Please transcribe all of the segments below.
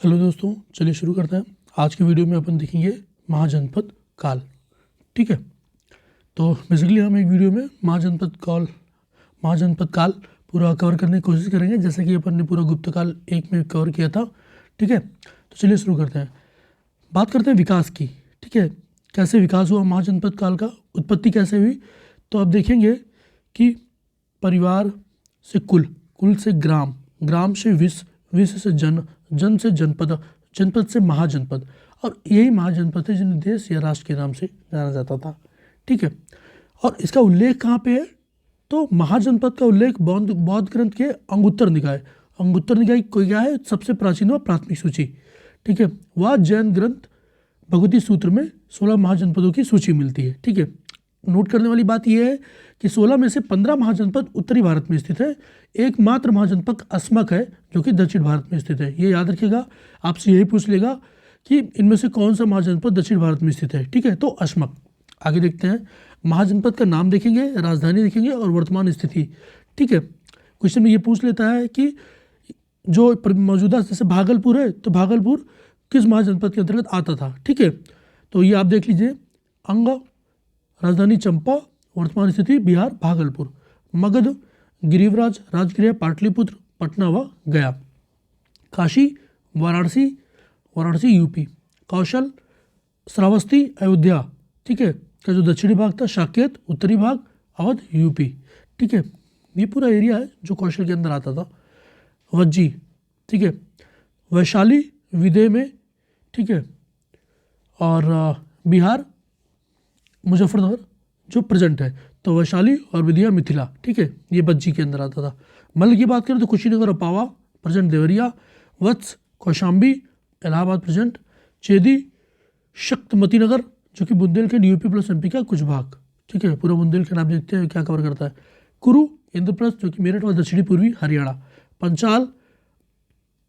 Hello दोस्तों, चलिए शुरू करते हैं। आज की वीडियो में अपन देखेंगे महाजनपद काल। ठीक है, तो बेसिकली हम एक वीडियो में महाजनपद काल पूरा कवर करने की कोशिश करेंगे, जैसे कि अपन ने पूरा गुप्त काल एक में कवर किया था। ठीक है, तो चलिए शुरू करते हैं। बात करते हैं विकास की। ठीक है, कैसे विकास हुआ महाजनपद काल का, उत्पत्ति कैसे हुई। तो अब देखेंगे कि परिवार से कुल, कुल से ग्राम, ग्राम से विश्व, विश्व से जन, जन से जनपद, जनपद से महाजनपद, और यही महाजनपद है जिन्हें देश या राष्ट्र के नाम से जाना जाता था। ठीक है, और इसका उल्लेख कहाँ पे है, तो महाजनपद का उल्लेख बौद्ध ग्रंथ के अंगुत्तर निकाय, अंगुत्तर निकाय कोई क्या है, सबसे प्राचीन व प्राथमिक सूची। ठीक है, वह जैन ग्रंथ भगवती सूत्र में 16 महाजनपदों की सूची मिलती है। ठीक है, नोट करने वाली बात यह है कि 16 में से 15 महाजनपद उत्तरी भारत में स्थित है, एकमात्र महाजनपद अस्मक है जो कि दक्षिण भारत में स्थित है। ये याद रखिएगा, आपसे यही पूछ लेगा कि इनमें से कौन सा महाजनपद दक्षिण भारत में स्थित है। ठीक है, तो अस्मक। आगे देखते हैं, महाजनपद का नाम देखेंगे, राजधानी देखेंगे और वर्तमान स्थिति। ठीक है, क्वेश्चन में ये पूछ लेता है कि जो मौजूदा जैसे भागलपुर है, तो भागलपुर किस महाजनपद के अंतर्गत आता था। ठीक है, तो ये आप देख लीजिए, अंग, राजधानी चंपा, वर्तमान स्थिति बिहार भागलपुर, मगध, गिरिवराज, राजगृह पाटलिपुत्र, पटना व गया, काशी, वाराणसी, वाराणसी यूपी, कौशल, श्रावस्ती, अयोध्या। ठीक है, का जो दक्षिणी भाग था साकेत, उत्तरी भाग अवध यूपी। ठीक है, ये पूरा एरिया है जो कौशल के अंदर आता था। वज्जी, ठीक है, वैशाली विदेह में। ठीक है, और बिहार मुजफ्फरनगर जो प्रेजेंट है, तो वैशाली और विदिया मिथिला। ठीक है, ये बज्जी के अंदर आता था। मल्ल की बात करें तो कुशीनगर अपावा, प्रेजेंट देवरिया, वत्स कौशाम्बी, इलाहाबाद प्रेजेंट, चेदी शक्तमती नगर जो कि बुंदेलखंड यूपी प्लस एमपी का कुछ भाग। ठीक है, पूरा बुंदेलखंड आप देखते हैं क्या कवर करता है। कुरु इंद्रप्रस्थ जो कि मेरठ व दक्षिणी पूर्वी हरियाणा, पंचाल,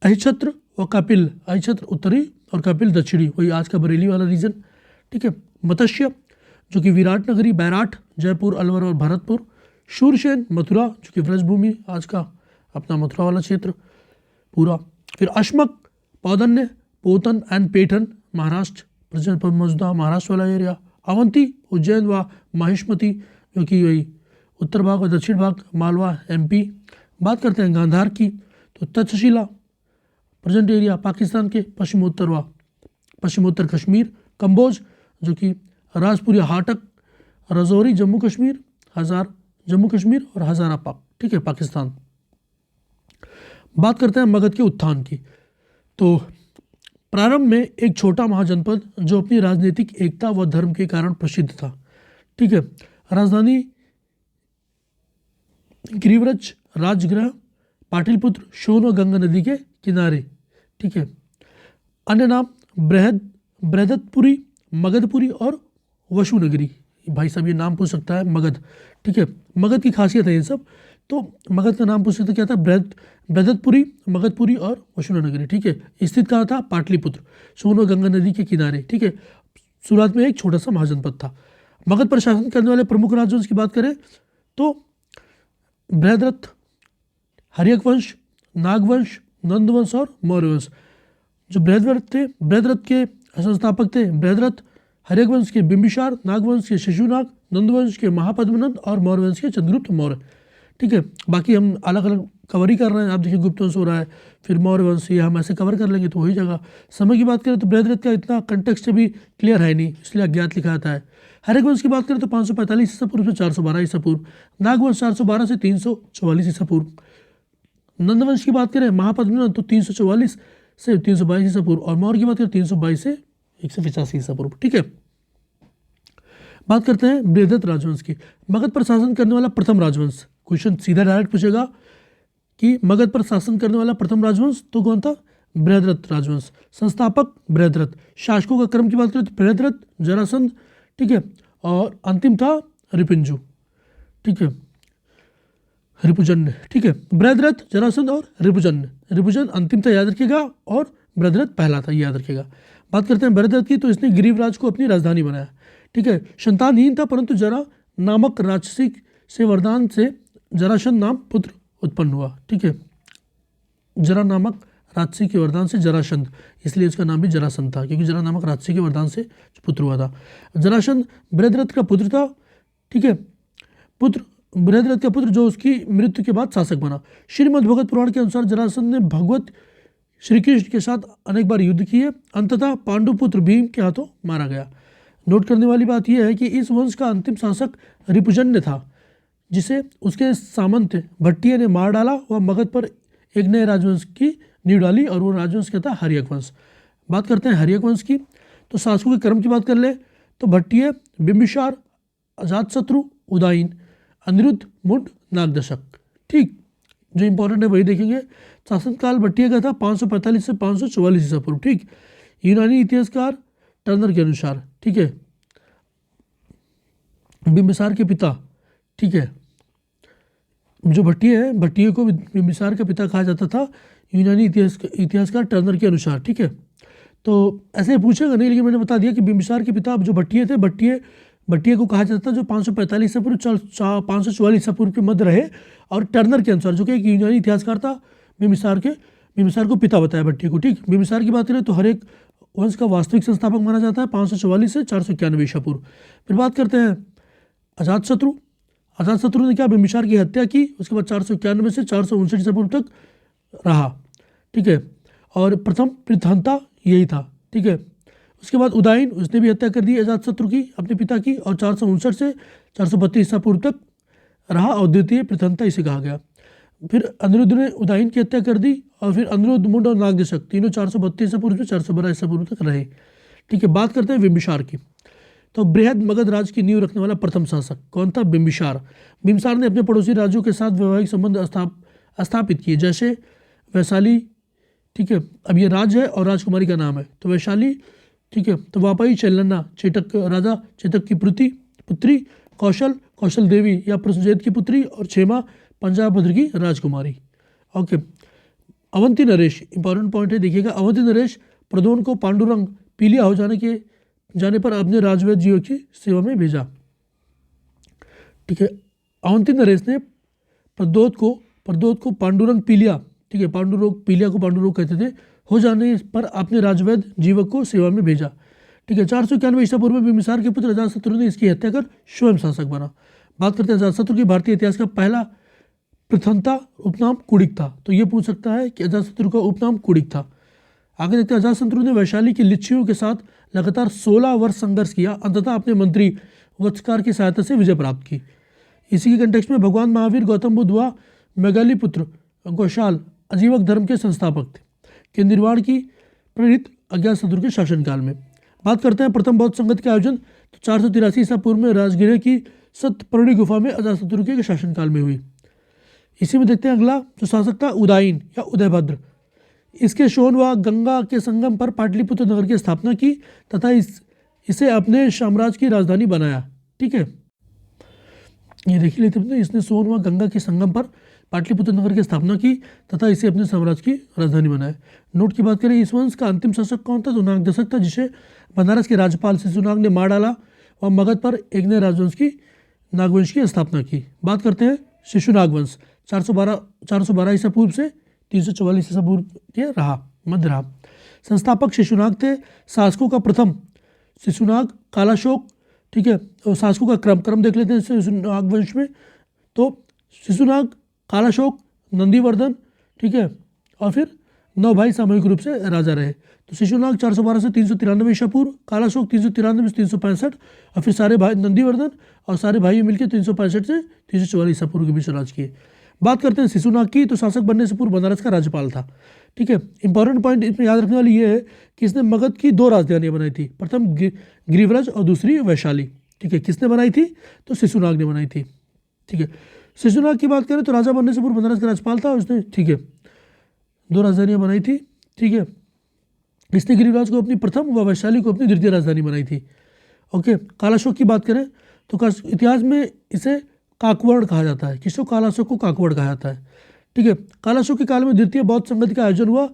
अहिछत्र व कपिल, अहिछत्र उत्तरी और कपिल दक्षिणी, वही आज का बरेली वाला रीजन। ठीक है, मत्स्य जो कि विराट नगरी, बैराट, जयपुर, अलवर और भरतपुर, शूरसेन मथुरा जो कि व्रजभूमि, आज का अपना मथुरा वाला क्षेत्र पूरा। फिर अश्मक, पौधन्य, पोतन एंड पेठन महाराष्ट्र, प्रेजेंट मौजूदा महाराष्ट्र वाला एरिया, अवंती, उज्जैन व माहिष्मती जो कि वही उत्तर भाग और दक्षिण भाग, मालवा एमपी। बात करते हैं गांधार की, तो तक्षशिला प्रेजेंट एरिया पाकिस्तान के पश्चिमोत्तर कश्मीर, कंबोज जो कि राजपुरी हाटक, रजौरी जम्मू कश्मीर, हजार जम्मू कश्मीर और हजारा पाक। ठीक है, पाकिस्तान। बात करते हैं मगध के उत्थान की, तो प्रारंभ में एक छोटा महाजनपद जो अपनी राजनीतिक एकता व धर्म के कारण प्रसिद्ध था। ठीक है, राजधानी गिरिव्रज, राजगृह पाटलिपुत्र, सोन व गंगा नदी के किनारे। ठीक है, अन्य नाम बृहदत्पुरी, मगधपुरी और वशुनगरी। भाई साहब ये नाम पूछ सकता है मगध। ठीक है, मगध की खासियत है ये सब, तो मगध का नाम पूछ सकते क्या था, बृहदत्पुरी, मगधपुरी और वशुनगरी। ठीक है, स्थित कहाँ था, पाटलिपुत्र, सोन व गंगा नदी के किनारे। ठीक है, शुरुआत में एक छोटा सा महाजनपद था। मगध पर शासन करने वाले प्रमुख राजवंश की बात करें तो बृहद्रथ, हर्यक वंश, नागवंश, नंदवंश और मौर्यवंश। जो बृहद्रथ थे, बृहद्रथ के संस्थापक थे बृहद्रथ, हर्यक वंश के बिंबिसार, नागवंश के शिशुनाग, नंदवंश के महापद्मनंद और मौर्यवंश के चंद्रगुप्त मौर्य। ठीक है, बाकी हम अलग अलग कवर ही कर रहे हैं। आप देखिए गुप्त वंश हो रहा है, फिर मौर्य वंश, ये हम ऐसे कवर कर लेंगे तो वही जगह। समय की बात करें तो बृहद्रथ का इतना कंटेक्स्ट भी क्लियर है नहीं, इसलिए अज्ञात लिखा जाता है। हर्यक वंश की बात करें तो 545 ईसा पूर्व से 412 ईसा पूर्व, नागवंश 412 से 344 ईसा पूर्व, नंदवंश की बात करें महापद्मनंद तो 344 से 322 ईसा पूर्व, और मौर्य की बात करें 322 से 185 ईसा पूर्व। ठीक है, बात करते हैं बृहद्रथ राजवंश की। मगध पर शासन करने वाला प्रथम राजवंश, क्वेश्चन सीधा डायरेक्ट पूछेगा कि मगध पर शासन करने वाला प्रथम राजवंश तो कौन था, बृहद्रथ राजवंश। संस्थापक बृहद्रथ, शासकों का क्रम की बात करें तो बृहद्रथ, जरासंध, ठीक है, और अंतिम था रिपुंजय। ठीक है, रिपुजन। ठीक है, बृहद्रथ, जरासंध और रिपुजन। रिपुजन अंतिम था, याद रखिएगा, और बृहद्रथ पहला था, याद रखिएगा। बात करते हैं बृहद्रथ की, तो इसने गिरिवराज को अपनी राजधानी बनाया। ठीक है, संतानहीन था परंतु जरा नामक राक्षसी से वरदान से जरासंध नाम पुत्र उत्पन्न हुआ। ठीक है, जरा नामक राजसी के वरदान से जरासंध, इसलिए उसका नाम भी जरासंध था, क्योंकि जरा नामक राजसी के वरदान से पुत्र हुआ था। जरासंध बृहद्रथ का पुत्र था, ठीक है, बृहद्रथ का पुत्र, जो उसकी मृत्यु के बाद शासक बना। श्रीमद् भगवत पुराण के अनुसार जरासंध ने भगवत श्री कृष्ण के साथ अनेक बार युद्ध किए, अंततः पांडुपुत्र भीम के हाथों मारा गया। नोट करने वाली बात यह है कि इस वंश का अंतिम शासक रिपुजन्य था, जिसे उसके सामंत भट्टिय ने मार डाला। वह मगध पर एक नए राजवंश की नींव डाली और वो राजवंश क्या था? हर्यक वंश। बात करते हैं हर्यक वंश की, तो शासकों के क्रम की बात कर ले तो भट्टिय, बिंबिसार, अजातशत्रु, उदयन, अनिरुद्ध, मुंड, नागदशक। ठीक, जो इंपॉर्टेंट है वही देखेंगे। शासनकाल भट्टिय का था 545 से 544 ईसा पूर्व। ठीक, यूनानी इतिहासकार टर्नर के अनुसार, ठीक है, बिंबिसार के पिता, ठीक है, जो भट्टिय है, भट्टिय को बिंबिसार का पिता कहा जाता था यूनानी इतिहासकार टर्नर के अनुसार। ठीक है, तो ऐसे पूछेगा नहीं, लेकिन मैंने बता दिया कि बिंबिसार के पिता जो भट्टिय थे, भट्टिय को कहा जाता था जो 545 ईसा पूर्व 544 ईसा पूर्व के मध्य रहे। और टर्नर के अनुसार, जो कि एक यूनानी इतिहासकार था, बिंबिसार को पिता बताया भट्टिय को। ठीक, बिंबिसार की बात करें तो हर एक वंश का वास्तविक संस्थापक माना जाता है 544 से 491 ईसा पूर्व। फिर बात करते हैं अजातशत्रु ने क्या? बिंबिसार की हत्या की। उसके बाद 491 से 459 ईसा पूर्व तक रहा। ठीक है, और प्रथम पृथहंता यही था। ठीक है, उसके बाद उदयन, उसने भी हत्या कर दी अजातशत्रु की, अपने पिता की, और 459 से 432 ईसा पूर्व तक रहा, और द्वितीय पृथहंता इसे कहा गया। फिर अनिरुद्ध ने उदयन की हत्या कर दी, और फिर अनिरुद्ध, मुंड और नागदशक तीनों 432 ईसा पूर्व से 412 ईसा पूर्व तक रहे। ठीक है, बात करते हैं बिंबिसार की, तो बृहद मगध राज की नींव रखने वाला प्रथम शासक कौन था? बिंबिसार। बिंबिसार ने अपने पड़ोसी राज्यों के साथ वैवाहिक संबंध स्थापित किए, जैसे वैशाली। ठीक है, अब ये राज्य है और राजकुमारी का नाम है, तो वैशाली। ठीक है, तो वापाई चेल्लन्ना, चेतक राजा चेतक की पुत्री, कौशल देवी या प्रसुजेत की पुत्री, और क्षेमा पंजाब भद्र की राजकुमारी। Okay, Avanti Naresh, important point है, देखिएगा। अवंती नरेश प्रद्योन को पांडुरंग पीलिया हो जाने पर अपने राजवैद्य जीव की सेवा में भेजा। ठीक है, अवंती नरेश ने प्रद्योत को पांडुरंग पीलिया, ठीक है, पीलिया को पांडुरोग कहते थे, हो जाने पर अपने राजवैद्य जीवक को सेवा में भेजा। ठीक है, 491 ईसा पूर्व में बिंबिसार के पुत्र अजातशत्रु ने इसकी हत्या कर स्वयं शासक बना। बात करते हैं अजातशत्रु की। भारतीय इतिहास का पहला पृथहंता उपनाम कुड़िक था, तो ये पूछ सकता है कि अजातशत्रु का उपनाम कुड़िक था। आगे देखते हैं, अजातशत्रु ने वैशाली की लिच्छियों के साथ लगातार 16 वर्ष संघर्ष किया, अंततः अपने मंत्री वत्सकार की सहायता से विजय प्राप्त की। इसी के कंटेक्स्ट में भगवान महावीर, गौतम बुद्ध व मेघालीपुत्र कौशाल अजीवक धर्म के संस्थापक थे, के निर्माण की प्रेरित अज्ञातशत्रु के शासनकाल में। बात करते हैं प्रथम बौद्ध संगत के आयोजन, तो 483 ईसा पूर्व में राजगिरे की सतपर्णी गुफा में अजातशत्रु के शासनकाल में हुई। इसी में देखते हैं अगला जो शासक था उदयन या उदयभद्र। इसके शोण व गंगा के संगम पर पाटलिपुत्र नगर की स्थापना की तथा इसे अपने साम्राज्य की राजधानी बनाया। ठीक है, ये देख लेते हैं, इसने सोन व गंगा के संगम पर पाटलिपुत्र नगर की स्थापना की तथा इसे अपने साम्राज्य की राजधानी बनाया। नोट की बात करें, इस वंश का अंतिम शासक कौन था? तो नागदशक था, जिसे बनारस के राज्यपाल शिशुनाग ने मार डाला और मगध पर एक नए नागवंश की स्थापना की। बात करते हैं शिशुनाग वंश, 412 ईसा पूर्व से 344 ईसा पूर्व के मध्य रहा। संस्थापक शिशुनाग थे। शासकों का प्रथम शिशुनाग, कालाशोक। ठीक है, और शासकों का क्रम देख लेते हैं शिशुनाग वंश में, तो शिशुनाग, कालाशोक, नंदीवर्धन, ठीक है, और फिर 9 भाई सामूहिक रूप से राजा रहे। तो शिशुनाग 412 से 393 ईसा पूर्व, कालाशोक 393 से 365, और फिर सारे भाई नंदीवर्धन और सारे भाई मिलकर 365 से 344 ईसा पूर्व के बीच राज किए। बात करते हैं शिशुनाग की, तो शासक बनने से पूर्व बनारस का राज्यपाल था। ठीक है, इंपॉर्टेंट पॉइंट इसमें याद रखने वाली ये है कि इसने मगध की 2 राजधानियां बनाई थी, प्रथम गिरिव्रज और दूसरी वैशाली। ठीक है, किसने बनाई थी? तो शिशुनाग ने बनाई थी। ठीक है, शिशुनाग की बात करें तो राजा बनने से पूर्व बनारस का राज्यपाल था उसने। ठीक है, 2 राजधानियां बनाई थी। ठीक है, इसने गिरिराज को अपनी प्रथम व वैशाली को अपनी द्वितीय राजधानी बनाई थी। ओके, कालाशोक की बात करें तो इतिहास में इसे काकवर्ण कहा जाता है। किसको? कालाशोक को काकवर्ण कहा जाता है। ठीक है, कालाशोक के काल में द्वितीय बौद्ध संगति का आयोजन हुआ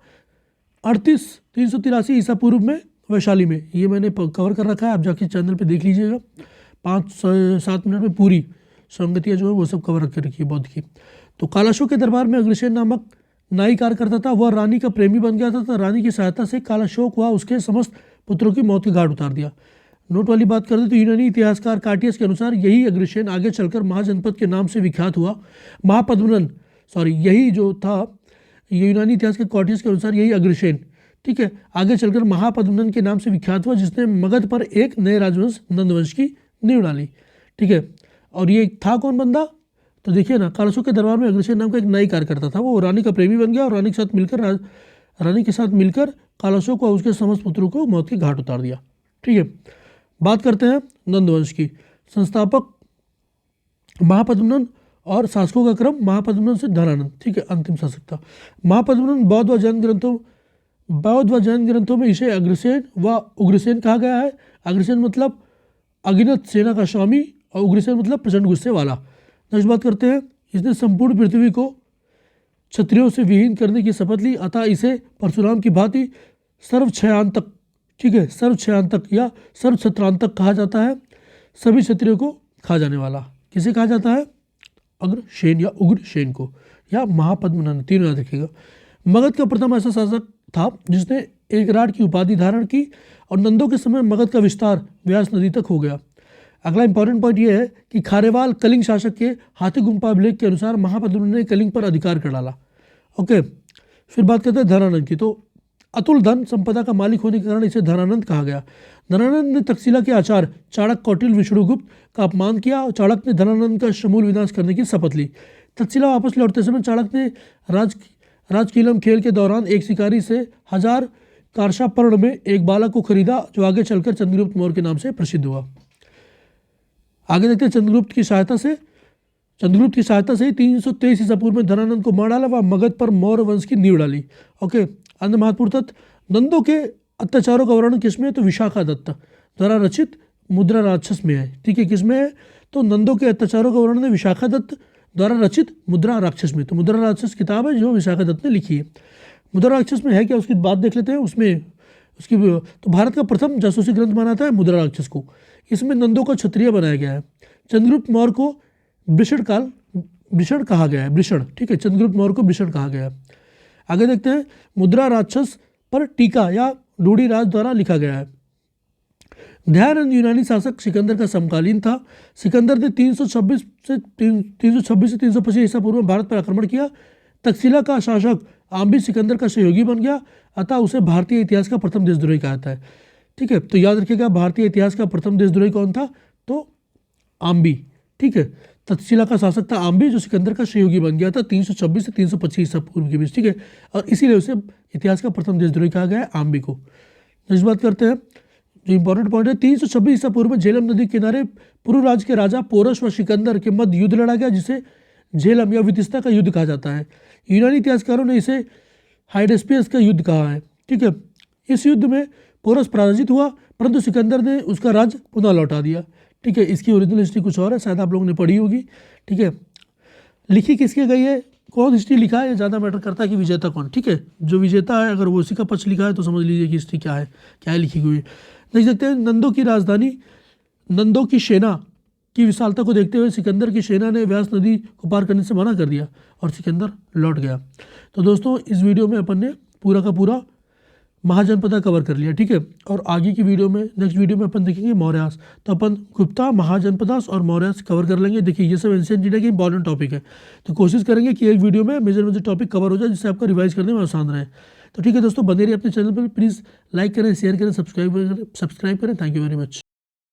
383 ईसा पूर्व में वैशाली में। ये मैंने कवर कर रखा है, आप जाके चैनल पे देख लीजिएगा। 5-7 मिनट में पूरी संगतियाँ जो है वो सब कवर कर रखी है बौद्ध की। तो कालाशोक के दरबार में अग्रसेन नामक न्यायी कार्य करता था, वह रानी का प्रेमी बन गया था। रानी की सहायता से कालाशोक हुआ उसके समस्त पुत्रों की मौत के घाट उतार दिया। नोट वाली बात करें तो यूनानी इतिहासकार कार्टियस के अनुसार यही अग्रसेन आगे चलकर महाजनपद के नाम से विख्यात हुआ। महापद्मनन यही जो था, यूनानी इतिहास के कार्टियस के अनुसार यही अग्रसेन, ठीक है, आगे चलकर महापद्मनन के नाम से विख्यात हुआ, जिसने मगध पर एक नए राजवंश नंदवंश की नींव डाली। ठीक है, और ये था कौन बंदा? तो देखिए ना, कालाशोक के दरबार में अग्रसेन नाम का एक नई कार्य करता था। वो रानी का प्रेमी बन गया और रानी के साथ मिलकर कालाशोक व उसके समस्त पुत्रों को मौत के घाट उतार दिया। ठीक है, बात करते हैं नंदवंश की। संस्थापक महापद्मनन और शासकों का क्रम महापद्मनन से धनानंद। ठीक है, अंतिम शासक था महापद्मनन। बौद्ध व जैन ग्रंथों में इसे अग्रसेन व उग्रसेन कहा गया है। अग्रसेन मतलब अगिनत सेना का स्वामी और उग्रसेन मतलब प्रचंड गुस्से वाला। नेक्स्ट बात करते हैं, इसने संपूर्ण पृथ्वी को क्षत्रियों से विहीन करने की शपथ ली, अतः इसे परशुराम की भांति सर्वक्षयांतक, ठीक है, सर्वक्षयांतक या सर्वक्षत्रांतक कहा जाता है। सभी क्षत्रियों को खा जाने वाला। किसे कहा जाता है? अग्रसेन या उग्रसेन को, या महापद्मनन, तीनों याद रखिएगा। मगध का प्रथम ऐसा शासक था जिसने एकराट की उपाधि धारण की और नंदों के समय मगध का विस्तार व्यास नदी तक हो गया। अगला इंपॉर्टेंट पॉइंट यह है कि खारेवाल कलिंग शासक के हाथी गुम्फा अभिलेख के अनुसार महापद्मनन ने कलिंग पर अधिकार कर डाला। ओके, फिर बात करते हैं धनानंद की। तो अतुल धन संपदा का मालिक होने के कारण इसे धनानंद कहा गया। धनानंद ने तक्षशिला के आचार्य चाणक्य कौटिल्य विष्णुगुप्त का अपमान किया और चाणक्य ने धनानंद का समूल विनाश करने की शपथ ली। तक्षशिला वापस लौटते समय चाणक्य ने राजकीलम खेल के दौरान एक शिकारी से 1000 कार्षापर्ण में एक बालक को खरीदा, जो आगे चलकर चंद्रगुप्त मौर्य के नाम से प्रसिद्ध हुआ। आगे देखते हैं, चंद्रगुप्त की सहायता से 323 ईसा पूर्व में धनानंद को मार डाला व मगध पर मौर्य वंश की नींव डाली। ओके, अन्य महत्वपूर्ण तथ्य, नंदों के अत्याचारों का वर्णन किसमें है? तो विशाखा दत्त द्वारा रचित मुद्रा राक्षस में है। ठीक है, किसमें है? तो नंदों के अत्याचारों का वर्णन विशाखा दत्त द्वारा रचित मुद्रा राक्षस में। तो मुद्रा राक्षस किताब है जो विशाखा दत्त ने लिखी है। मुद्रा राक्षस में है क्या, उसकी बात देख लेते हैं। उसमें उसकी तो भारत का प्रथम जासूसी ग्रंथ माना जाता है मुद्रा राक्षस को। इसमें नंदों को क्षत्रिय बनाया गया है। चंद्रगुप्त मौर्य को वृषण कहा गया है, वृषण। ठीक है, चंद्रगुप्त मौर्य को वृषण कहा गया है। आगे देखते हैं, मुद्रा राक्षस पर टीका या रूढ़िराज द्वारा लिखा गया है। दयानंद यूनानी शासक सिकंदर का समकालीन था। सिकंदर ने 326 से 325 ईसा पूर्व में भारत पर आक्रमण किया। तक्षशिला का शासक आम्बी सिकंदर का सहयोगी बन गया, अतः उसे भारतीय इतिहास का प्रथम देशद्रोही कहा जाता है। ठीक है, तो याद रखिएगा, भारतीय इतिहास का प्रथम देशद्रोही कौन था? तो आम्बी। ठीक है, तक्षशिला का शासक था आम्बी, जो सिकंदर का सहयोगी बन गया था 326 से 325 ईसा पूर्व के बीच। ठीक है, और इसीलिए उसे इतिहास का प्रथम देशद्रोही कहा गया है, आम्बी को। नेक्स्ट बात करते हैं, जो इंपॉर्टेंट पॉइंट है, 326 ईसा पूर्व में झेलम नदी के किनारे पुरु राज्य के राजा पोरस व सिकंदर के मध्य युद्ध लड़ा गया, जिसे झेलम या विदिशा का युद्ध कहा जाता है। यूनानी इतिहासकारों ने इसे हाइडेस्पियस का युद्ध कहा है। ठीक है, इस युद्ध में पोरस पराजित हुआ, परंतु सिकंदर ने उसका राज्य पुनः लौटा दिया। ठीक है, इसकी ओरिजिनल हिस्ट्री कुछ और है, शायद आप लोगों ने पढ़ी होगी। ठीक है, लिखी किसके गई है, कौन हिस्ट्री लिखा है, ये ज़्यादा मैटर करता है कि विजेता कौन। ठीक है, जो विजेता है अगर वो उसी का पक्ष लिखा है तो समझ लीजिए कि हिस्ट्री क्या है लिखी हुई है। देख सकते हैं, नंदों की राजधानी, नंदों की सेना की विशालता को देखते हुए सिकंदर की सेना ने व्यास नदी को पार करने से मना कर दिया और सिकंदर लौट गया। तो दोस्तों, इस वीडियो में अपन ने पूरा का पूरा महाजनपदा कवर कर लिया। ठीक है, और आगे की वीडियो में, नेक्स्ट वीडियो में अपन देखेंगे मौर्यास। तो अपन गुप्ता, महाजनपदास और मौर्यास कवर कर लेंगे। देखिए, ये सब एंशिएंट इंडिया के इंपॉर्टेंट टॉपिक है, तो कोशिश करेंगे कि एक वीडियो में मेजर टॉपिक कवर हो जाए, जिससे आपका रिवाइज करने में आसान रहे। तो ठीक है दोस्तों, बने रहिए अपने चैनल पर। प्लीज़ लाइक करें, शेयर करें, सब्सक्राइब करें। Thank you very much.